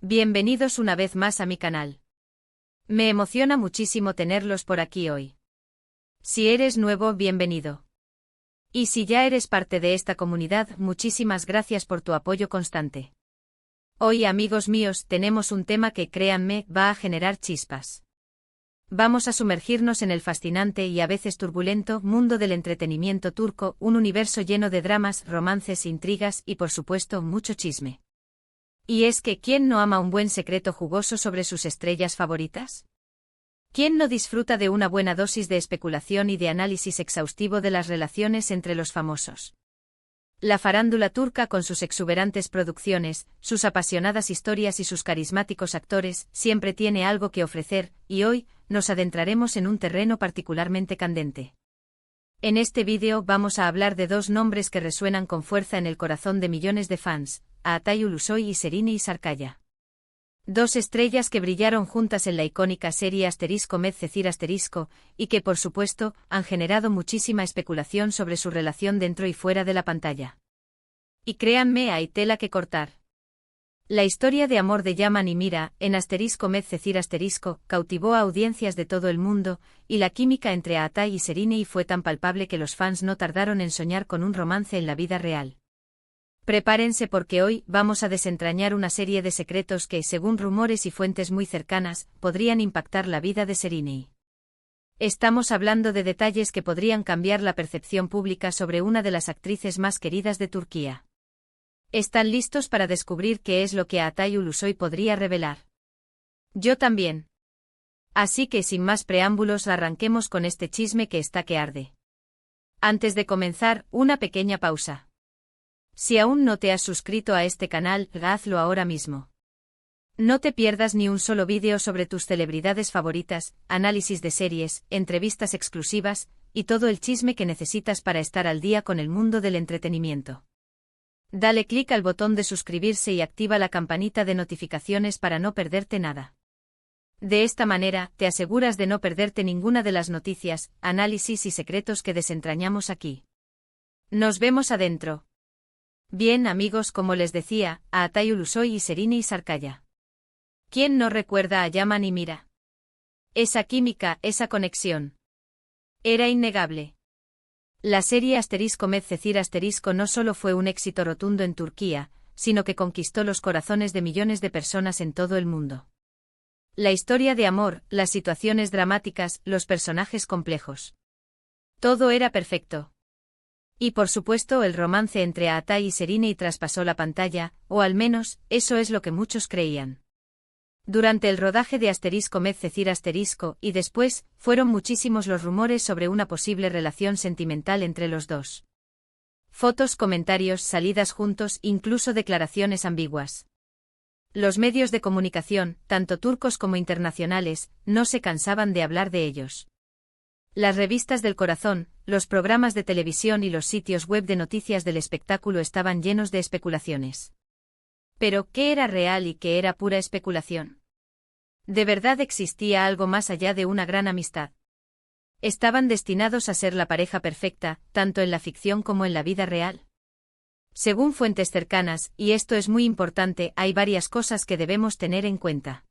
Bienvenidos una vez más a mi canal. Me emociona muchísimo tenerlos por aquí hoy. Si eres nuevo, bienvenido. Y si ya eres parte de esta comunidad, muchísimas gracias por tu apoyo constante. Hoy, amigos míos, tenemos un tema que, créanme, va a generar chispas. Vamos a sumergirnos en el fascinante y a veces turbulento mundo del entretenimiento turco, un universo lleno de dramas, romances, intrigas y, por supuesto, mucho chisme. Y es que, ¿quién no ama un buen secreto jugoso sobre sus estrellas favoritas? ¿Quién no disfruta de una buena dosis de especulación y de análisis exhaustivo de las relaciones entre los famosos? La farándula turca, con sus exuberantes producciones, sus apasionadas historias y sus carismáticos actores, siempre tiene algo que ofrecer, y hoy nos adentraremos en un terreno particularmente candente. En este vídeo vamos a hablar de dos nombres que resuenan con fuerza en el corazón de millones de fans, Altay Ulusoy y Serine Sarıkaya. Dos estrellas que brillaron juntas en la icónica serie Medcezir y que, por supuesto, han generado muchísima especulación sobre su relación dentro y fuera de la pantalla. Y créanme, hay tela que cortar. La historia de amor de Yaman y Mira, en Medcezir cautivó a audiencias de todo el mundo, y la química entre Altay y Serine fue tan palpable que los fans no tardaron en soñar con un romance en la vida real. Prepárense porque hoy vamos a desentrañar una serie de secretos que, según rumores y fuentes muy cercanas, podrían impactar la vida de Serine. Estamos hablando de detalles que podrían cambiar la percepción pública sobre una de las actrices más queridas de Turquía. ¿Están listos para descubrir qué es lo que Altay Ulusoy podría revelar? Yo también. Así que sin más preámbulos arranquemos con este chisme que está que arde. Antes de comenzar, una pequeña pausa. Si aún no te has suscrito a este canal, hazlo ahora mismo. No te pierdas ni un solo vídeo sobre tus celebridades favoritas, análisis de series, entrevistas exclusivas, y todo el chisme que necesitas para estar al día con el mundo del entretenimiento. Dale clic al botón de suscribirse y activa la campanita de notificaciones para no perderte nada. De esta manera, te aseguras de no perderte ninguna de las noticias, análisis y secretos que desentrañamos aquí. Nos vemos adentro. Bien, amigos, como les decía, Altay Ulusoy y Serine Sarıkaya. ¿Quién no recuerda a Yaman y Mira? Esa química, esa conexión. Era innegable. La serie Medcezir no solo fue un éxito rotundo en Turquía, sino que conquistó los corazones de millones de personas en todo el mundo. La historia de amor, las situaciones dramáticas, los personajes complejos. Todo era perfecto. Y por supuesto el romance entre Altay y Serine traspasó la pantalla, o al menos, eso es lo que muchos creían. Durante el rodaje de Medcezir y después, fueron muchísimos los rumores sobre una posible relación sentimental entre los dos. Fotos, comentarios, salidas juntos, incluso declaraciones ambiguas. Los medios de comunicación, tanto turcos como internacionales, no se cansaban de hablar de ellos. Las revistas del corazón, los programas de televisión y los sitios web de noticias del espectáculo estaban llenos de especulaciones. Pero, ¿qué era real y qué era pura especulación? ¿De verdad existía algo más allá de una gran amistad? ¿Estaban destinados a ser la pareja perfecta, tanto en la ficción como en la vida real? Según fuentes cercanas, y esto es muy importante, hay varias cosas que debemos tener en cuenta.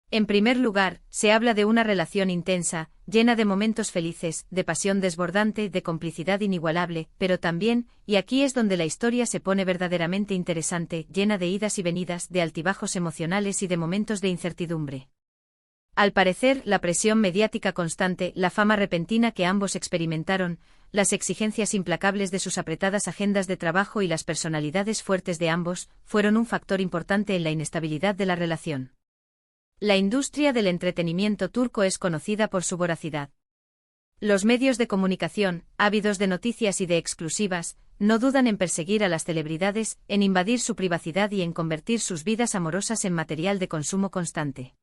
En primer lugar, se habla de una relación intensa, llena de momentos felices, de pasión desbordante, de complicidad inigualable, pero también, y aquí es donde la historia se pone verdaderamente interesante, llena de idas y venidas, de altibajos emocionales y de momentos de incertidumbre. Al parecer, la presión mediática constante, la fama repentina que ambos experimentaron, las exigencias implacables de sus apretadas agendas de trabajo y las personalidades fuertes de ambos, fueron un factor importante en la inestabilidad de la relación. La industria del entretenimiento turco es conocida por su voracidad. Los medios de comunicación, ávidos de noticias y de exclusivas, no dudan en perseguir a las celebridades, en invadir su privacidad y en convertir sus vidas amorosas en material de consumo constante.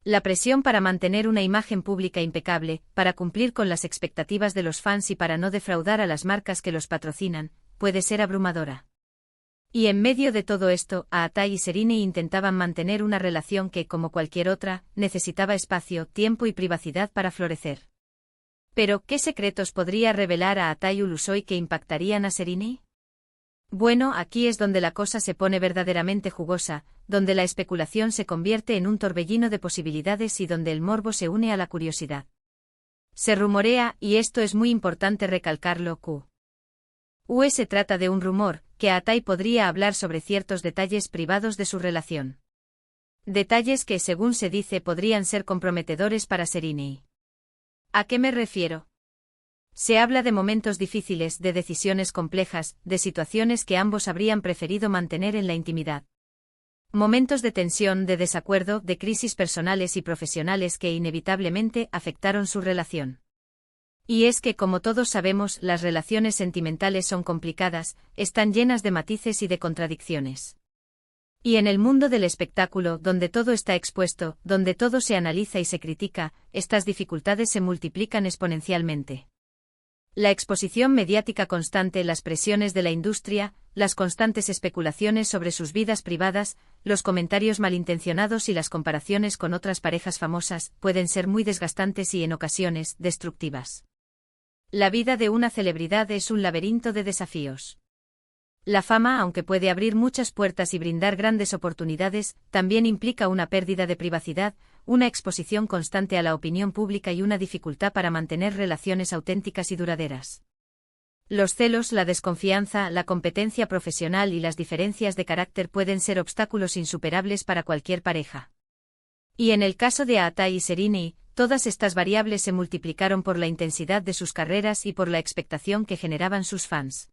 La presión para mantener una imagen pública impecable, para cumplir con las expectativas de los fans y para no defraudar a las marcas que los patrocinan, puede ser abrumadora. Y en medio de todo esto, Altay y Serine intentaban mantener una relación que, como cualquier otra, necesitaba espacio, tiempo y privacidad para florecer. Pero, ¿qué secretos podría revelar a Altay Ulusoy que impactarían a Serine? Bueno, aquí es donde la cosa se pone verdaderamente jugosa, donde la especulación se convierte en un torbellino de posibilidades y donde el morbo se une a la curiosidad. Se rumorea, y esto es muy importante recalcarlo, se trata de un rumor, que Atai podría hablar sobre ciertos detalles privados de su relación. Detalles que, según se dice, podrían ser comprometedores para Sereni. ¿A qué me refiero? Se habla de momentos difíciles, de decisiones complejas, de situaciones que ambos habrían preferido mantener en la intimidad. Momentos de tensión, de desacuerdo, de crisis personales y profesionales que inevitablemente afectaron su relación. Y es que, como todos sabemos, las relaciones sentimentales son complicadas, están llenas de matices y de contradicciones. Y en el mundo del espectáculo, donde todo está expuesto, donde todo se analiza y se critica, estas dificultades se multiplican exponencialmente. La exposición mediática constante, las presiones de la industria, las constantes especulaciones sobre sus vidas privadas, los comentarios malintencionados y las comparaciones con otras parejas famosas, pueden ser muy desgastantes y en ocasiones, destructivas. La vida de una celebridad es un laberinto de desafíos. La fama, aunque puede abrir muchas puertas y brindar grandes oportunidades, también implica una pérdida de privacidad, una exposición constante a la opinión pública y una dificultad para mantener relaciones auténticas y duraderas. Los celos, la desconfianza, la competencia profesional y las diferencias de carácter pueden ser obstáculos insuperables para cualquier pareja. Y en el caso de Atai y Sereni, todas estas variables se multiplicaron por la intensidad de sus carreras y por la expectación que generaban sus fans.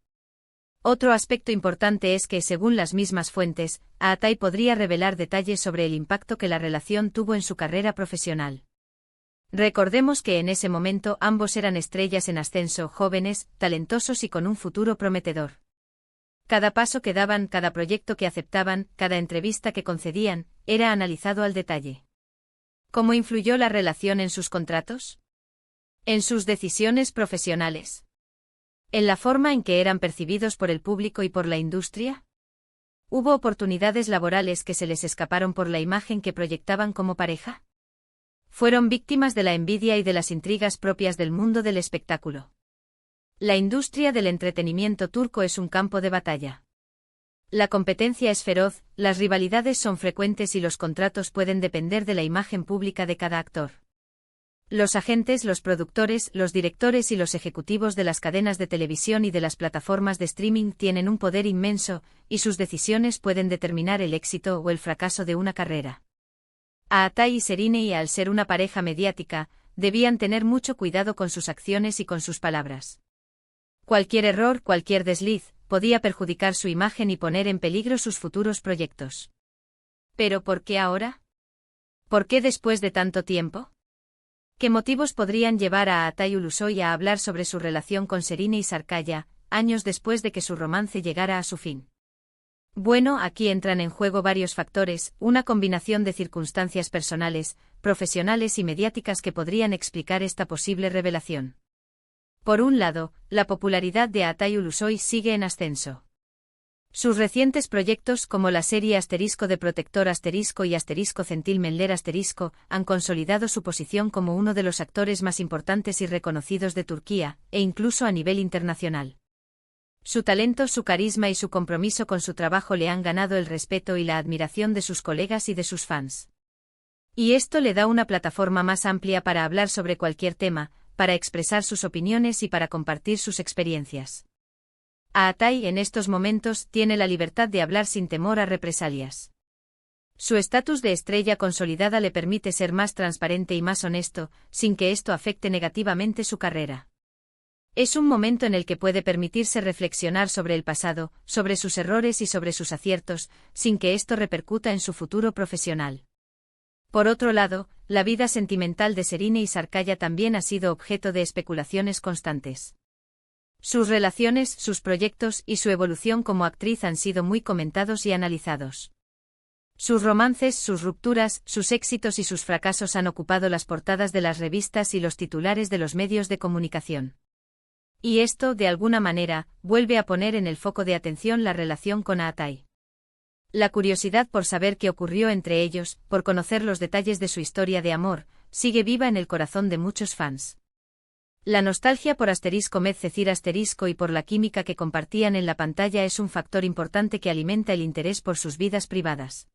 Otro aspecto importante es que, según las mismas fuentes, Atai podría revelar detalles sobre el impacto que la relación tuvo en su carrera profesional. Recordemos que en ese momento ambos eran estrellas en ascenso, jóvenes, talentosos y con un futuro prometedor. Cada paso que daban, cada proyecto que aceptaban, cada entrevista que concedían, era analizado al detalle. ¿Cómo influyó la relación en sus contratos? ¿En sus decisiones profesionales? ¿En la forma en que eran percibidos por el público y por la industria? ¿Hubo oportunidades laborales que se les escaparon por la imagen que proyectaban como pareja? Fueron víctimas de la envidia y de las intrigas propias del mundo del espectáculo. La industria del entretenimiento turco es un campo de batalla. La competencia es feroz, las rivalidades son frecuentes y los contratos pueden depender de la imagen pública de cada actor. Los agentes, los productores, los directores y los ejecutivos de las cadenas de televisión y de las plataformas de streaming tienen un poder inmenso, y sus decisiones pueden determinar el éxito o el fracaso de una carrera. Atai y Sereni, al ser una pareja mediática, debían tener mucho cuidado con sus acciones y con sus palabras. Cualquier error, cualquier desliz, podía perjudicar su imagen y poner en peligro sus futuros proyectos. ¿Pero por qué ahora? ¿Por qué después de tanto tiempo? ¿Qué motivos podrían llevar a Atai Ulusoy a hablar sobre su relación con Sereni Sarkaya, años después de que su romance llegara a su fin? Bueno, aquí entran en juego varios factores, una combinación de circunstancias personales, profesionales y mediáticas que podrían explicar esta posible revelación. Por un lado, la popularidad de Atai Ulusoy sigue en ascenso. Sus recientes proyectos como la serie Asterisco de Protector Asterisco y Asterisco Centil Menler Asterisco han consolidado su posición como uno de los actores más importantes y reconocidos de Turquía, e incluso a nivel internacional. Su talento, su carisma y su compromiso con su trabajo le han ganado el respeto y la admiración de sus colegas y de sus fans. Y esto le da una plataforma más amplia para hablar sobre cualquier tema, para expresar sus opiniones y para compartir sus experiencias. Atai en estos momentos tiene la libertad de hablar sin temor a represalias. Su estatus de estrella consolidada le permite ser más transparente y más honesto, sin que esto afecte negativamente su carrera. Es un momento en el que puede permitirse reflexionar sobre el pasado, sobre sus errores y sobre sus aciertos, sin que esto repercuta en su futuro profesional. Por otro lado, la vida sentimental de Sereni Sarkaya también ha sido objeto de especulaciones constantes. Sus relaciones, sus proyectos y su evolución como actriz han sido muy comentados y analizados. Sus romances, sus rupturas, sus éxitos y sus fracasos han ocupado las portadas de las revistas y los titulares de los medios de comunicación. Y esto, de alguna manera, vuelve a poner en el foco de atención la relación con Atai. La curiosidad por saber qué ocurrió entre ellos, por conocer los detalles de su historia de amor, sigue viva en el corazón de muchos fans. La nostalgia por Asterisco Medcecir Asterisco y por la química que compartían en la pantalla es un factor importante que alimenta el interés por sus vidas privadas.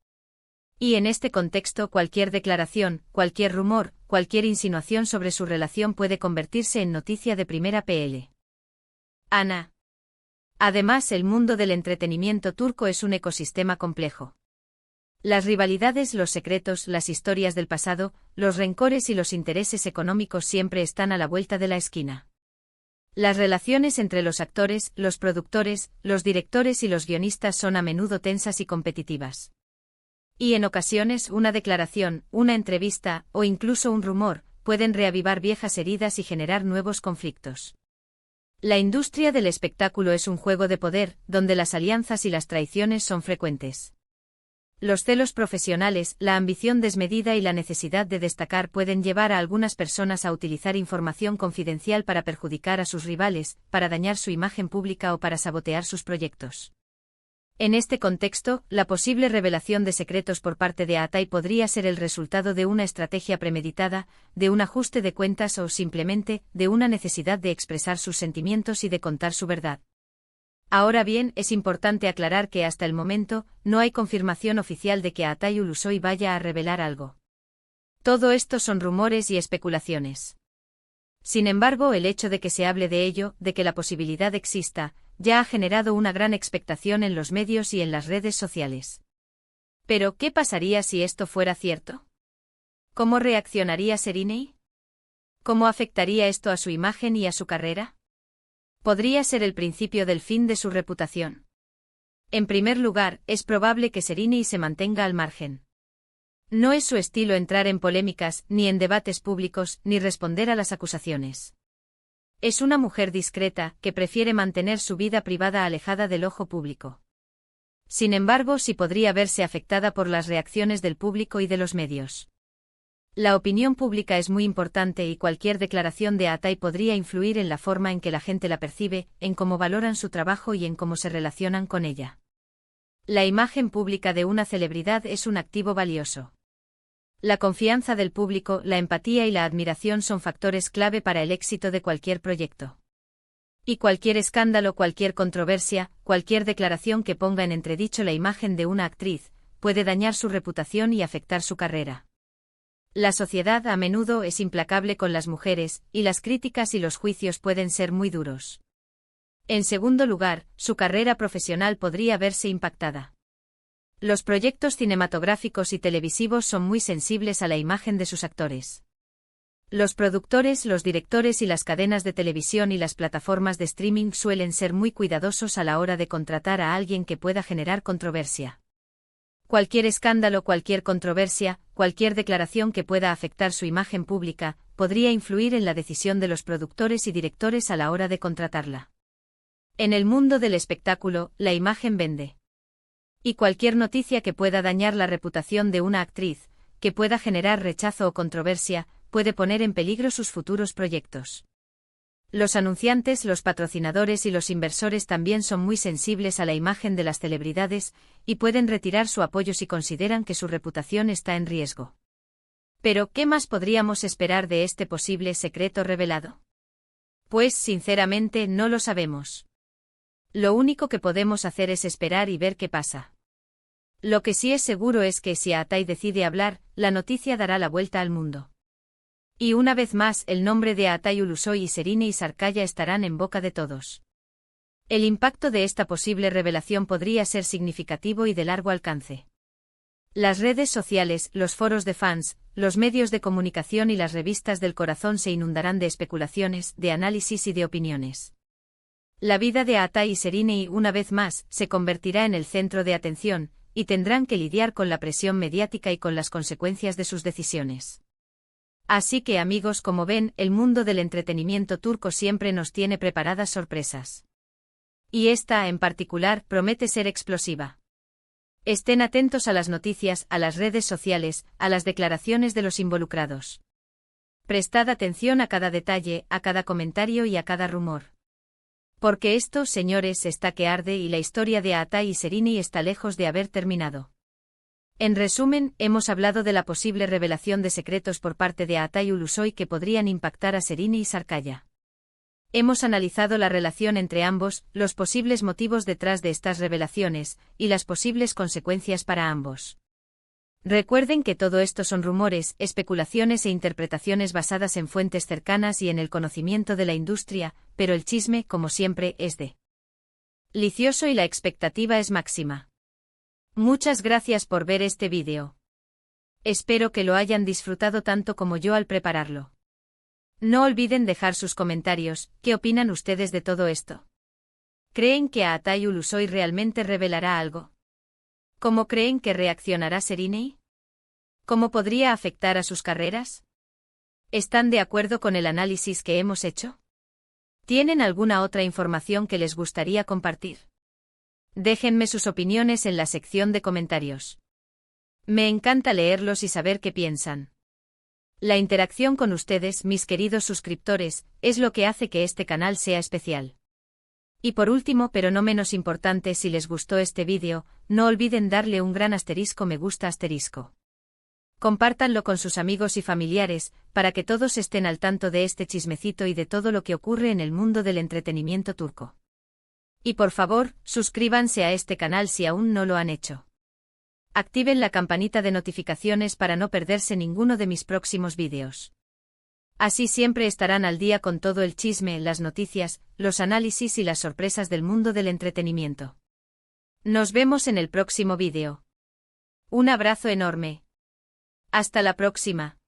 Y en este contexto cualquier declaración, cualquier rumor, cualquier insinuación sobre su relación puede convertirse en noticia de primera pl. Ana. Además, el mundo del entretenimiento turco es un ecosistema complejo. Las rivalidades, los secretos, las historias del pasado, los rencores y los intereses económicos siempre están a la vuelta de la esquina. Las relaciones entre los actores, los productores, los directores y los guionistas son a menudo tensas y competitivas. Y en ocasiones una declaración, una entrevista, o incluso un rumor, pueden reavivar viejas heridas y generar nuevos conflictos. La industria del espectáculo es un juego de poder, donde las alianzas y las traiciones son frecuentes. Los celos profesionales, la ambición desmedida y la necesidad de destacar pueden llevar a algunas personas a utilizar información confidencial para perjudicar a sus rivales, para dañar su imagen pública o para sabotear sus proyectos. En este contexto, la posible revelación de secretos por parte de Atay podría ser el resultado de una estrategia premeditada, de un ajuste de cuentas o simplemente de una necesidad de expresar sus sentimientos y de contar su verdad. Ahora bien, es importante aclarar que hasta el momento, no hay confirmación oficial de que Atay Ulusoy vaya a revelar algo. Todo esto son rumores y especulaciones. Sin embargo, el hecho de que se hable de ello, de que la posibilidad exista, ya ha generado una gran expectación en los medios y en las redes sociales. Pero, ¿qué pasaría si esto fuera cierto? ¿Cómo reaccionaría Şerinay? ¿Cómo afectaría esto a su imagen y a su carrera? Podría ser el principio del fin de su reputación. En primer lugar, es probable que Şerinay se mantenga al margen. No es su estilo entrar en polémicas, ni en debates públicos, ni responder a las acusaciones. Es una mujer discreta, que prefiere mantener su vida privada alejada del ojo público. Sin embargo, sí podría verse afectada por las reacciones del público y de los medios. La opinión pública es muy importante y cualquier declaración de Atay podría influir en la forma en que la gente la percibe, en cómo valoran su trabajo y en cómo se relacionan con ella. La imagen pública de una celebridad es un activo valioso. La confianza del público, la empatía y la admiración son factores clave para el éxito de cualquier proyecto. Y cualquier escándalo, cualquier controversia, cualquier declaración que ponga en entredicho la imagen de una actriz, puede dañar su reputación y afectar su carrera. La sociedad a menudo es implacable con las mujeres, y las críticas y los juicios pueden ser muy duros. En segundo lugar, su carrera profesional podría verse impactada. Los proyectos cinematográficos y televisivos son muy sensibles a la imagen de sus actores. Los productores, los directores y las cadenas de televisión y las plataformas de streaming suelen ser muy cuidadosos a la hora de contratar a alguien que pueda generar controversia. Cualquier escándalo, cualquier controversia, cualquier declaración que pueda afectar su imagen pública, podría influir en la decisión de los productores y directores a la hora de contratarla. En el mundo del espectáculo, la imagen vende. Y cualquier noticia que pueda dañar la reputación de una actriz, que pueda generar rechazo o controversia, puede poner en peligro sus futuros proyectos. Los anunciantes, los patrocinadores y los inversores también son muy sensibles a la imagen de las celebridades, y pueden retirar su apoyo si consideran que su reputación está en riesgo. Pero, ¿qué más podríamos esperar de este posible secreto revelado? Pues, sinceramente, no lo sabemos. Lo único que podemos hacer es esperar y ver qué pasa. Lo que sí es seguro es que si Atay decide hablar, la noticia dará la vuelta al mundo. Y una vez más, el nombre de Atay Ulusoy y Şerinay Sarıkaya estarán en boca de todos. El impacto de esta posible revelación podría ser significativo y de largo alcance. Las redes sociales, los foros de fans, los medios de comunicación y las revistas del corazón se inundarán de especulaciones, de análisis y de opiniones. La vida de Atay y Şerinay, una vez más, se convertirá en el centro de atención, y tendrán que lidiar con la presión mediática y con las consecuencias de sus decisiones. Así que amigos, como ven, el mundo del entretenimiento turco siempre nos tiene preparadas sorpresas. Y esta, en particular, promete ser explosiva. Estén atentos a las noticias, a las redes sociales, a las declaraciones de los involucrados. Prestad atención a cada detalle, a cada comentario y a cada rumor. Porque esto, señores, está que arde y la historia de Atay y Şerinay está lejos de haber terminado. En resumen, hemos hablado de la posible revelación de secretos por parte de Atay Ulusoy que podrían impactar a Şerinay Sarıkaya. Hemos analizado la relación entre ambos, los posibles motivos detrás de estas revelaciones, y las posibles consecuencias para ambos. Recuerden que todo esto son rumores, especulaciones e interpretaciones basadas en fuentes cercanas y en el conocimiento de la industria, pero el chisme, como siempre, es delicioso y la expectativa es máxima. Muchas gracias por ver este vídeo. Espero que lo hayan disfrutado tanto como yo al prepararlo. No olviden dejar sus comentarios. ¿Qué opinan ustedes de todo esto? ¿Creen que Aatay Ulusoy realmente revelará algo? ¿Cómo creen que reaccionará Sereni? ¿Cómo podría afectar a sus carreras? ¿Están de acuerdo con el análisis que hemos hecho? ¿Tienen alguna otra información que les gustaría compartir? Déjenme sus opiniones en la sección de comentarios. Me encanta leerlos y saber qué piensan. La interacción con ustedes, mis queridos suscriptores, es lo que hace que este canal sea especial. Y por último, pero no menos importante, si les gustó este vídeo, no olviden darle un gran asterisco me gusta asterisco. Compártanlo con sus amigos y familiares, para que todos estén al tanto de este chismecito y de todo lo que ocurre en el mundo del entretenimiento turco. Y por favor, suscríbanse a este canal si aún no lo han hecho. Activen la campanita de notificaciones para no perderse ninguno de mis próximos vídeos. Así siempre estarán al día con todo el chisme, las noticias, los análisis y las sorpresas del mundo del entretenimiento. Nos vemos en el próximo vídeo. Un abrazo enorme. Hasta la próxima.